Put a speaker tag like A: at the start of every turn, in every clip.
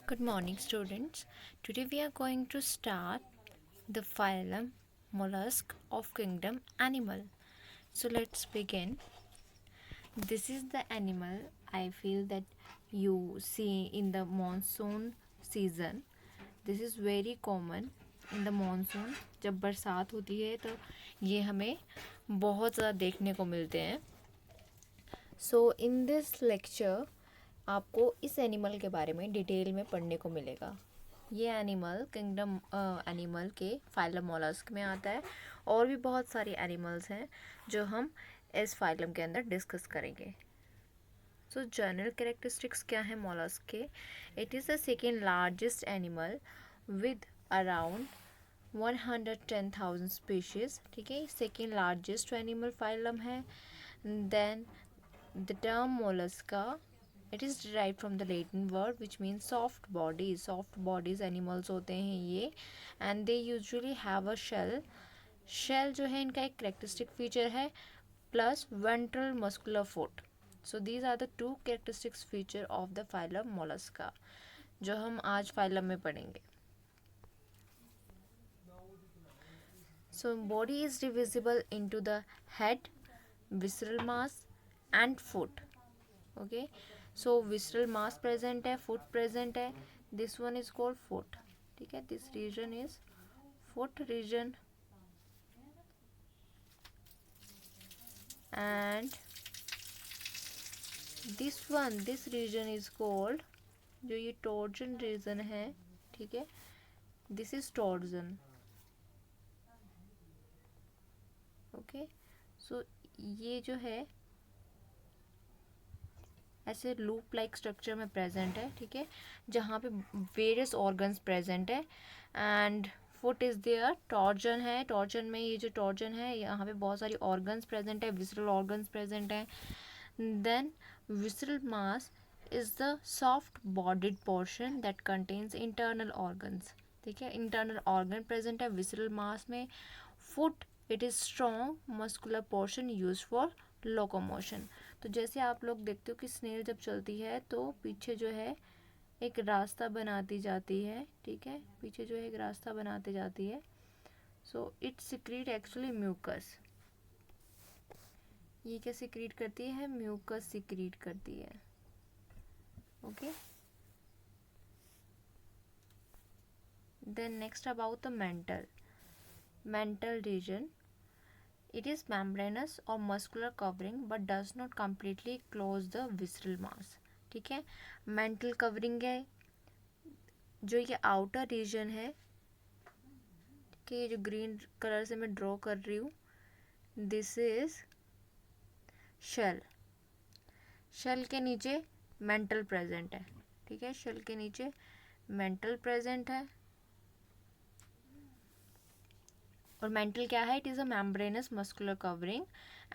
A: Good morning, students. Today we are going to start the phylum mollusk of kingdom animal. So let's begin. This is the animal I feel that you see in the monsoon season. This is very common in the monsoon. जब बरसात होती है तो ये हमें बहुत ज़्यादा देखने को मिलते हैं. सो इन दिस लेक्चर आपको इस एनिमल के बारे में डिटेल में पढ़ने को मिलेगा. ये एनिमल किंगडम एनिमल के फाइलम मोलस्क में आता है. और भी बहुत सारे एनिमल्स हैं जो हम इस फाइलम के अंदर डिस्कस करेंगे. सो जनरल कैरेक्टरिस्टिक्स क्या है मोलस्क के? It is the second largest animal with around 110,000 species. ठीक है, सेकेंड लार्जेस्ट एनिमल फाइलम है. Then the term Mollusca, it is derived from the Latin word which means soft bodies. Soft bodies animals होते हैं ये, and they usually have a shell. Shell जो है इनका एक characteristic feature है, plus ventral muscular foot. So these are the two characteristic feature of the phylum Mollusca जो हम आज phylum में पढ़ेंगे. So body is divisible into the head, visceral mass and foot. Okay, so visceral mass present है, foot present है. This one is called foot. ठीक है, this region is foot region. And this region is called, जो ये torsion region है, ठीक है, this is torsion. Okay, so ये जो है ऐसे लूप लाइक स्ट्रक्चर में प्रेजेंट है. ठीक है, जहाँ पे वेरियस ऑर्गन्स प्रेजेंट है. And foot is there. Torsion है, टॉर्जन में ये जो टॉर्जन है यहाँ पे बहुत सारी ऑर्गन्स प्रेजेंट है, विसरल ऑर्गन्स प्रेजेंट है. Then visceral mass is the soft bodied portion that contains internal organs. ठीक है, इंटरनल ऑर्गन प्रेजेंट है विसरल मास में. Foot, it is strong muscular portion use for locomotion. तो जैसे आप लोग देखते हो कि स्नेल जब चलती है तो पीछे जो है एक रास्ता बनाती जाती है. ठीक है, पीछे जो है एक रास्ता बनाती जाती है. So it secrete actually mucus. ये क्या सिक्रीट करती है? म्यूकस सिक्रीट करती है. Okay, then next about the mantle region. It is membranous or muscular covering but does not completely close the visceral mass. ठीक है, mental covering है. जो ये outer region है, ठीक है, ये जो green कलर से मैं ड्रॉ कर रही हूँ, this is shell. shell के नीचे mental present है. ठीक है, shell के नीचे mental present है. और मेंटल क्या है? It is a membranous muscular covering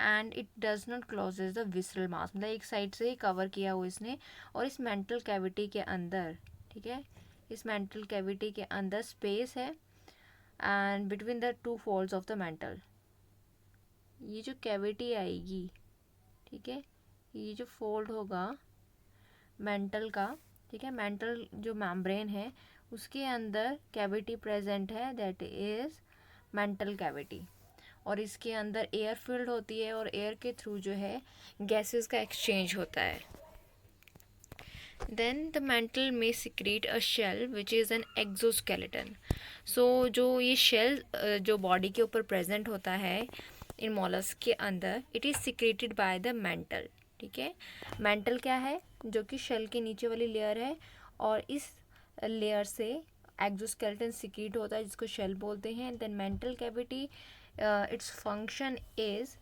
A: and it does not closes the visceral mass. मतलब एक साइड से ही कवर किया हुआ इसने. और इस मेंटल कैविटी के अंदर, ठीक है, इस मेंटल कैविटी के अंदर स्पेस है and between the two folds of the mental. ये जो कैविटी आएगी, ठीक है, ये जो फोल्ड होगा मेंटल का, ठीक है, मेंटल जो मेम्ब्रेन है उसके अंदर कैविटी प्रेजेंट है, दैट इज़ मेंटल कैविटी. और इसके अंदर एयर फील्ड होती है और एयर के थ्रू जो है गैसेस का एक्सचेंज होता है. देन द मेंटल में secrete a shell which is an exoskeleton. So जो ये शेल जो बॉडी के ऊपर प्रेजेंट होता है इन मॉलस्क के अंदर, it is secreted by the mental. ठीक है, मेंटल क्या है? जो कि शेल के नीचे वाली लेयर है और इस लेयर से एक्सोस्केलेटन सिक्रीट होता है जिसको शेल बोलते हैं. Then mantle cavity, its function is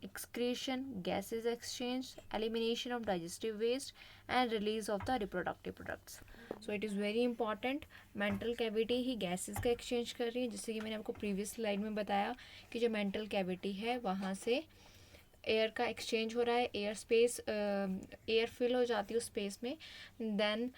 A: excretion, gases exchange, elimination of digestive waste and release of the reproductive products. So it is very important. mental cavity he gases का exchange कर रही है, जैसे कि मैंने आपको previous slide में बताया कि जो mental cavity है वहाँ से एयर का एक्सचेंज हो रहा है, एयर स्पेस एयर फिल हो जाती है उस स्पेस में. देन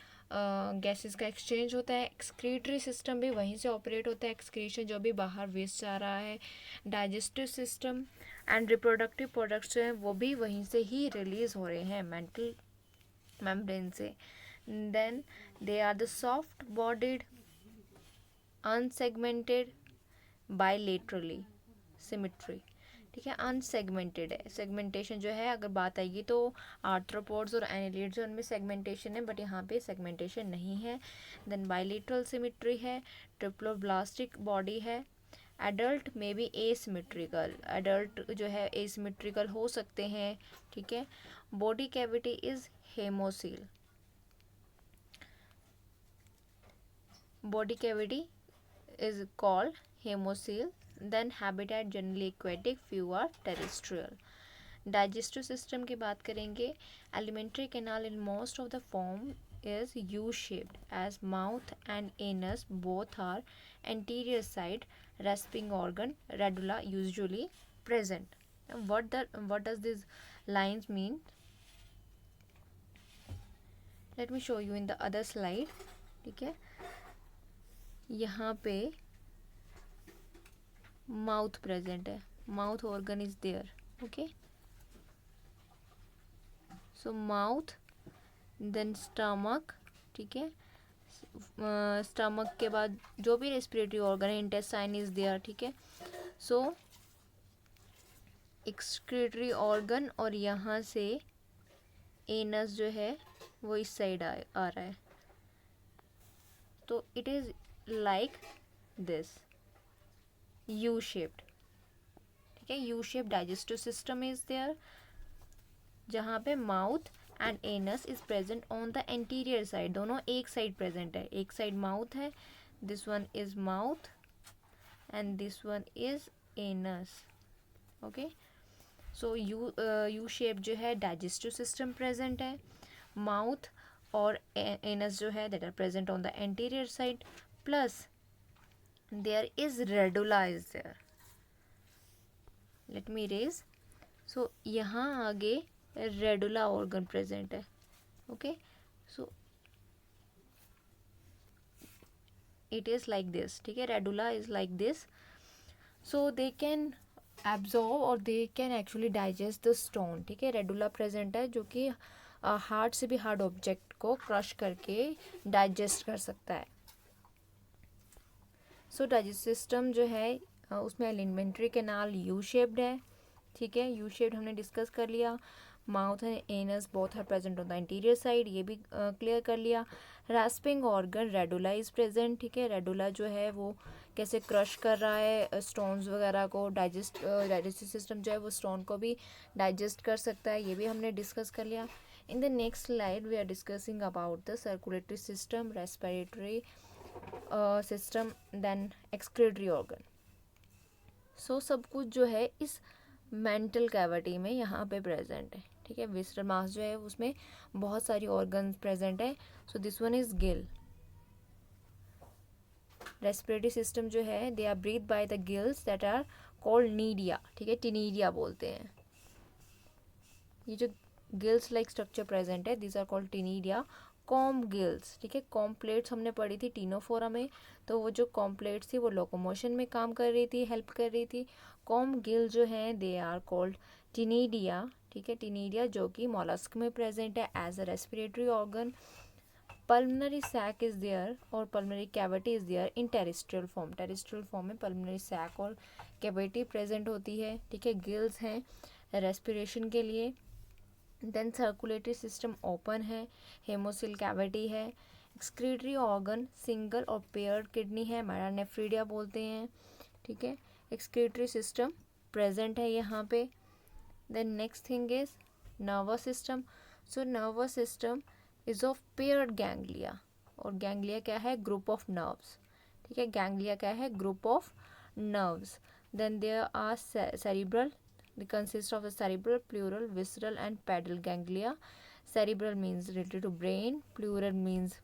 A: गैसेस का एक्सचेंज होता है. एक्सक्रीटरी सिस्टम भी वहीं से ऑपरेट होता है, एक्सक्रीशन जो भी बाहर वेस्ट जा रहा है. Digestive system and reproductive products जो हैं वो भी वहीं से ही रिलीज़ हो रहे हैं मेंटल मेम्ब्रेन से. Then they are the soft bodied, unsegmented, bilaterally symmetry. ठीक है, अनसेगमेंटेड है। सेगमेंटेशन जो है अगर बात आएगी तो आर्थ्रोपोड्स और एनिलिड्स जो उनमें सेगमेंटेशन है, बट यहाँ पे सेगमेंटेशन नहीं है। देन बाइलेटरल सिमिट्री है, ट्रिप्लोब्लास्टिक बॉडी है। एडल्ट में बी एसिमेट्रिकल, एडल्ट जो है एसिमेट्रिकल हो सकते हैं। ठीक है, body cavity is hemocoel, body cavity is called hemocoel. Then habitat generally aquatic, few are terrestrial. Digestive system की बात करेंगे. Alimentary canal in most of the form is U-shaped as mouth and anus both are anterior side. Rasping organ radula usually present. What does these lines mean? Let me show you in the other slide. ठीक है, यहाँ पे mouth present है, mouth organ is there. Okay, so mouth, then stomach. ठीक है, stomach के बाद जो भी रेस्पिरेटरी ऑर्गन है, इंटेस्टाइन इज देयर. ठीक है, सो एक्सक्रीटरी ऑर्गन, और यहाँ से एनस जो है वो इस साइड आ रहा है. तो it is like this U shaped. ठीक है, U shape digestive system is there, जहाँ पे mouth and anus is present on the anterior side. दोनों एक साइड प्रेजेंट है, एक साइड माउथ है, this one is mouth and this one is anus. Okay, so U shape जो है digestive system present है, माउथ और एनस जो है that are present on the anterior side, plus there is radula is there. Let me raise. So यहाँ आगे radula organ present है. Okay, so it is like this. ठीक है, radula is like this. So they can absorb और they can actually digest the stone. ठीक है, radula present है जो कि हार्ड से भी हार्ड ऑब्जेक्ट को क्रश करके डाइजेस्ट कर सकता है. सो डाइजेस्ट सिस्टम जो है उसमें एलिमेंट्री कैनाल यू शेप्ड है. ठीक है, यू शेप्ड हमने डिस्कस कर लिया. Mouth and anus both are present on the interior side, ये भी क्लियर कर लिया. Rasping organ radula is present. ठीक है, रेडुला जो है वो कैसे क्रश कर रहा है स्टोन्स वगैरह को. डाइजेस्टिव सिस्टम जो है वो स्टोन को भी डाइजेस्ट कर सकता है, ये भी हमने डिस्कस कर लिया. In the next slide, we are discussing about the circulatory system, respiratory system, then excretory organ. So सब कुछ जो है इस मेंटल कैविटी में यहाँ पे प्रेजेंट है. ठीक है, विसरल मास जो है उसमें बहुत सारी ऑर्गन प्रेजेंट है. So this one is gill. Respiratory system जो है they are breathe by the gills that are called ctenidia. ठीक है, टिनीडिया बोलते हैं. ये जो गिल्स लाइक स्ट्रक्चर प्रेजेंट है, this are called ctenidia. Comb gills. ठीक है, कॉम प्लेट्स हमने पढ़ी थी टीनोफोरा में, तो वो जो कॉम प्लेट्स थी वो लोकोमोशन में काम कर रही थी, हेल्प कर रही थी. कॉम गिल जो है दे आर कॉल्ड टिनीडिया. ठीक है, टिनीडिया जो कि मॉलस्क में प्रेजेंट है as a respiratory organ. Pulmonary sac is there और pulmonary cavity is there in terrestrial form. Terrestrial form में पल्मनरी सैक और कैविटी प्रेजेंट होती है. ठीक है, गिल्स हैं रेस्पिरेशन के लिए. देन सर्कुलेटरी सिस्टम ओपन है, हेमोसिल कैविटी है. एक्सक्रीटरी ऑर्गन सिंगल और पेयर्ड किडनी है, मेटानेफ्रीडिया बोलते हैं. ठीक है, एक्सक्रीटरी सिस्टम प्रेजेंट है यहाँ पे. Then next thing is nervous system. So nervous system is of paired ganglia, और गैंग्लिया क्या है, ग्रुप ऑफ नर्व्स. ठीक है, गैंग्लिया क्या है, group of nerves. Then there are cerebral. They consist of the cerebral, pleural, visceral and pedal ganglia. Cerebral means related to brain, pleural means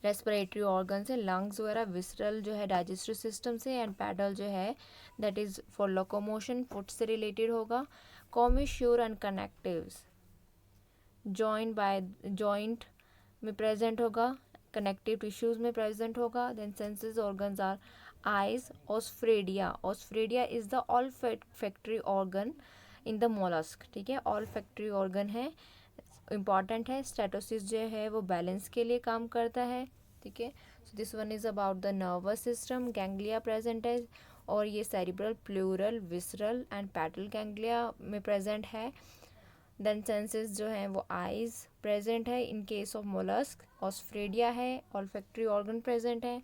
A: respiratory organ से, lungs वगैरह. visceral जो है digestive system से, and pedal जो है that is for locomotion, foot से related होगा. commissure and connectives joint में present होगा, connective tissues में present होगा. then senses organs are eyes, osphrdia. osphrdia is the olfactory organ in the mollusk. ठीक है, olfactory organ है. इम्पॉर्टेंट है। स्टेटोसिस जो है वो बैलेंस के लिए काम करता है, ठीक है। So this one is about the nervous system. Ganglia present है और ये cerebral, pleural, visceral and pedal ganglia में प्रेजेंट है। देन सेंसेस जो हैं वो आइज प्रेजेंट है in case of mollusc. Osphradia है, ऑल्फैक्टरी ऑर्गन प्रेजेंट है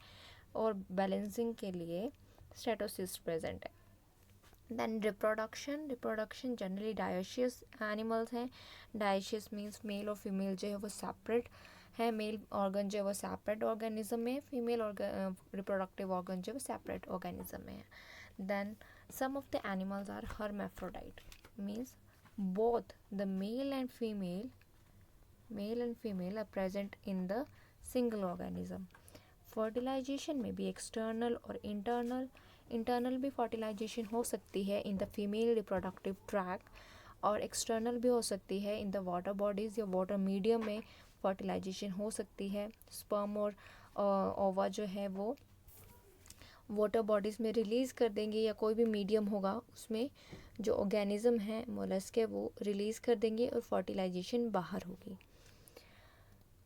A: और बैलेंसिंग के लिए स्टेटोसिस प्रेजेंट है। Then reproduction generally dioecious animals हैं। डायोशियस मीन्स मेल और फीमेल जो है वो सेपरेट है। मेल ऑर्गन जो है वो सेपरेट ऑर्गेनिज्म में है, फीमेल रिप्रोडक्टिव ऑर्गन जो है वो सेपरेट ऑर्गेनिज्म में है। Then some of the animals are hermaphrodite, means both the male and female are present in the single organism. Fertilization may be external or internal. Internal भी fertilisation हो सकती है in the female reproductive tract और external भी हो सकती है in the water bodies या वाटर मीडियम में फर्टिलाइजेशन हो सकती है। स्पर्म और ओवा जो है वो वाटर बॉडीज़ में रिलीज़ कर देंगे या कोई भी मीडियम होगा उसमें जो ऑर्गेनिज्म है मोलस्क है वो रिलीज़ कर देंगे और फर्टिलाइजेशन बाहर होगी।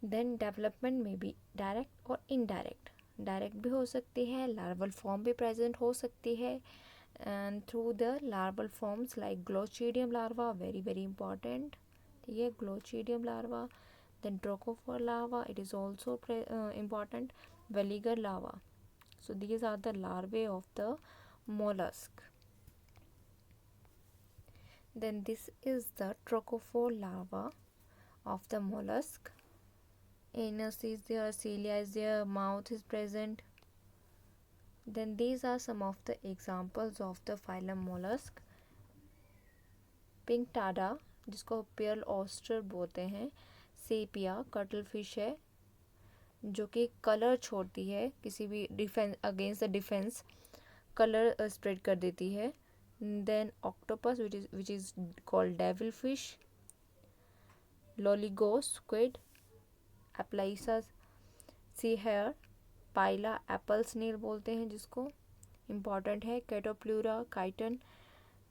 A: देन डेवलपमेंट में भी डायरेक्ट और इनडायरेक्ट, डायरेक्ट भी हो सकती है, लार्वल फॉर्म भी प्रेजेंट हो सकती है and through the larval forms like glochidium larva, very very important, ठीक है, glochidium larva. Then trochophore larva, it is also important, veliger larva. So these are the larvae of the mollusk. Then this is the trophophore larva of the mollusk. Anus is there, cilia is there, mouth is present. Then these are some of the examples of the phylum mollusk. Pink Tada जिसको पेर्ल oyster बोलते हैं, sepia cuttle fish है जो कि colour छोड़ती है, किसी भी defence against the defence colour spread कर देती है। Then octopus which is called devil fish, Loligo squid, Aplysia sea hare, Pila apple snail बोलते हैं जिसको, इम्पॉर्टेंट है, Chaetopleura chiton,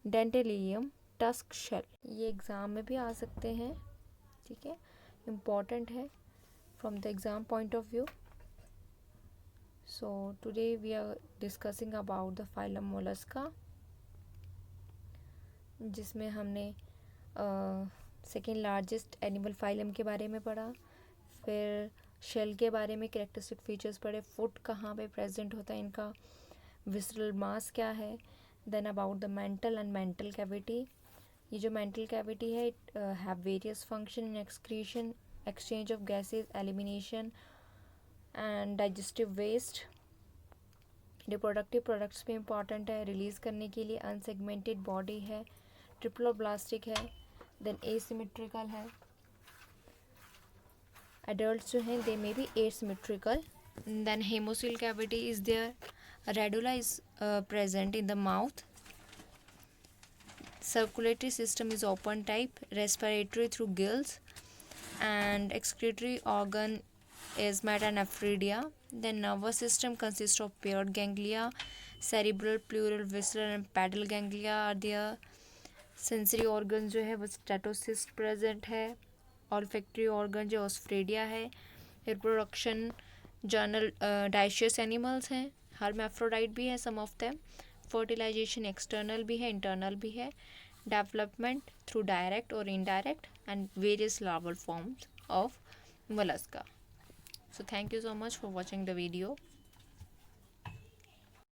A: Dentalium tusk shell, ये एग्ज़ाम में भी आ सकते हैं, ठीक है, इम्पॉर्टेंट है from the exam point of view. So today we are discussing about the phylum mollusca, जिसमें हमने सेकेंड लार्जेस्ट एनिमल फाइलम के बारे में पढ़ा, फिर शेल के बारे में कैरेक्टरिस्टिक फीचर्स पढ़े, फुट कहाँ पे प्रेजेंट होता है इनका, विसरल मास क्या है, then about the mantle and mantle cavity. ये जो मेंटल कैविटी है it have various function in excretion, exchange of gases, elimination and digestive waste. Reproductive products भी इंपॉर्टेंट है रिलीज़ करने के लिए। अनसेगमेंटेड बॉडी है, ट्रिप्लोब्लास्टिक है, देन एसिमेट्रिकल है। एडल्ट्स जो हैं they may be asymmetrical. Then hemocoel cavity is there, radula is present in the mouth, circulatory system is open type, respiratory through gills, and excretory organ is metanephridia. Then nervous system consists of paired ganglia, cerebral, pleural, visceral and pedal ganglia are there. Sensory organ जो है वो statocyst present है, olfactory organ जो ऑस्फ्रेडिया है, reproduction journal dioecious animals हैं, hermaphrodite भी है सम of them, fertilisation external भी है इंटरनल भी है, डेवलपमेंट थ्रू डायरेक्ट और indirect and various larval forms of mollusca. So thank you so much for watching the video.